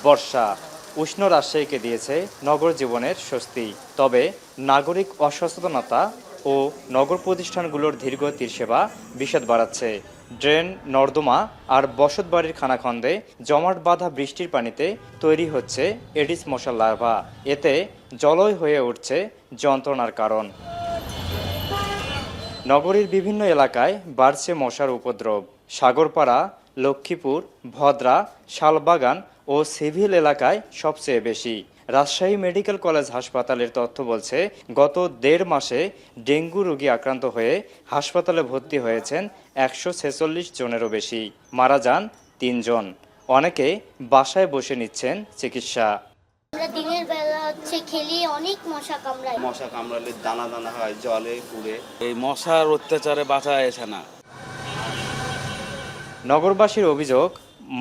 বর্ষা উষ্ণ রাজশাহীকে দিয়েছে নগর জীবনের স্বস্তি। তবে নাগরিক অসচেতনতা ও নগর প্রতিষ্ঠানগুলোর ধীরগতির সেবা বিষাদ বাড়াচ্ছে। ড্রেন, নর্দমা আর বসতবাড়ির খানাখন্দে জমাট বাঁধা বৃষ্টির পানিতে তৈরি হচ্ছে এডিস মশার লার্ভা। এতে জলই হয়ে উঠছে যন্ত্রণার কারণ। নগরীর বিভিন্ন এলাকায় বাড়ছে মশার উপদ্রব। সাগরপাড়া, লক্ষ্মীপুর, ভদ্রা, শালবাগান ও সিভিল এলাকায় সবচেয়ে বেশি। রাজশাহী মেডিকেল কলেজ হাসপাতালের তথ্য বলছে, গত ১.৫ মাসে ডেঙ্গু রোগী আক্রান্ত হয়ে হাসপাতালে ভর্তি হয়েছেন ১৪৬ জনেরও বেশি। মারা যান ৩ জন। অনেকে বাসায় বসে নিচ্ছেন চিকিৎসা। আমরা দিনের বেলা খেলি, অনেক মশা কামড়ায়। মশা কামড়ালে দানা দানা হয়, জলে পুড়ে। এই মশার অত্যাচারে বাঁচা যাচ্ছে না। নগরবাসীর অভিযোগ,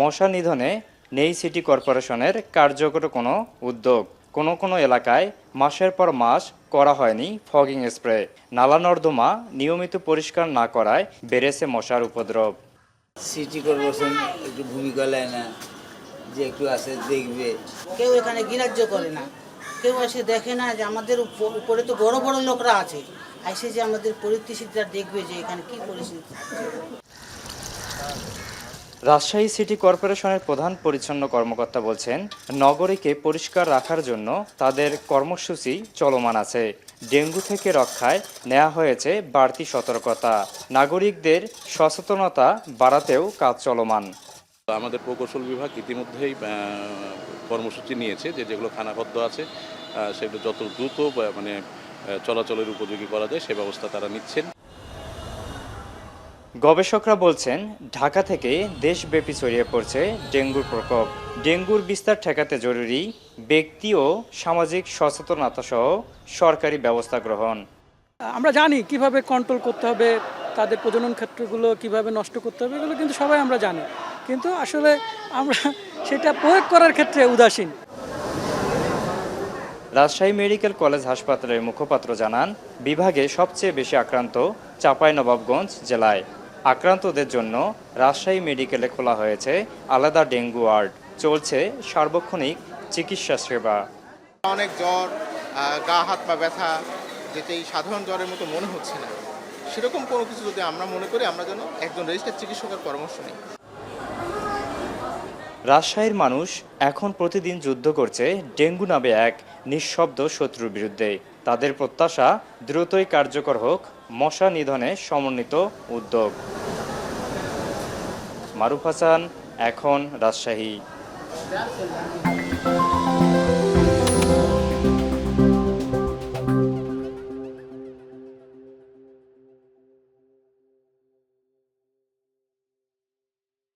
মশা নিধনে নেই সিটি কর্পোরেশনের কার্যকর কোনো উদ্যোগ। কোনো এলাকায় মাসের পর মাস করা হয়নি ফগিং স্প্রে। নালা নর্দমা নিয়মিত পরিষ্কার না করায় বেড়েছে মশার উপদ্রব। সিটি কর্পোরেশন একটু ভূমিকা নেয় না, যে একটু আসে দেখবে। কেউ এখানে গ্রাহ্য করে না, কেউ এসে দেখে না যে আমাদের উপরে তো বড় বড় লোকরা আছে, এসে যে আমাদের পরিস্থিতিটা দেখবে যে এখানে কি পরিস্থিতি। রাজশাহী সিটি কর্পোরেশনের প্রধান পরিচ্ছন্ন কর্মকর্তা বলছেন, নগরীকে পরিষ্কার রাখার জন্য তাদের কর্মসূচি চলমান আছে। ডেঙ্গু থেকে রক্ষায় নেওয়া হয়েছে বাড়তি সতর্কতা। নাগরিকদের সচেতনতা বাড়াতেও কাজ চলমান। আমাদের প্রকৌশল বিভাগ ইতিমধ্যেই কর্মসূচি নিয়েছে যে যেগুলো খানাখদ্দ আছে সেগুলো যত দ্রুত চলাচলের উপযোগী করা যায় সে ব্যবস্থা তারা নিচ্ছেন। গবেষকরা বলছেন, ঢাকা থেকে দেশব্যাপী ছড়িয়ে পড়ছে ডেঙ্গুর প্রকোপ। ডেঙ্গুর বিস্তার ঠেকাতে জরুরি ব্যক্তি ও সামাজিক সচেতনতা সহ সরকারি ব্যবস্থা গ্রহণ। আমরা জানি কিভাবে কন্ট্রোল করতে হবে, তাদের প্রজনন ক্ষেত্রগুলো কিভাবে নষ্ট করতে হবে, এগুলো কিন্তু সবাই আমরা জানি, কিন্তু আসলে আমরা সেটা প্রয়োগ করার ক্ষেত্রে উদাসীন। রাজশাহী মেডিকেল কলেজ হাসপাতালের মুখপাত্র জানান, বিভাগে সবচেয়ে বেশি আক্রান্ত চাঁপাইনবাবগঞ্জ জেলায়। আক্রান্তদের জন্য রাজশাহী মেডিকেলে খোলা হয়েছে আলাদা ডেঙ্গু ওয়ার্ড। চলছে সার্বক্ষণিক চিকিৎসা সেবা। অনেক জ্বর, গা হাত পা ব্যথা, যেটা এই সাধারণ জ্বরের মতো মনে হচ্ছে না, সেরকম কোনো কিছু যদি আমরা মনে করি, আমরা যেন একজন রেজিস্টার্ড চিকিৎসকের পরামর্শ নিই। রাজশাহীর মানুষ এখন প্রতিদিন যুদ্ধ করছে ডেঙ্গু নামে এক নিঃশব্দ শত্রুর বিরুদ্ধে। তাদের প্রত্যাশা, দ্রুতই কার্যকর হোক মশা নিধনে সমন্বিত উদ্যোগ। মারুফ হাসান, এখন রাজশাহী।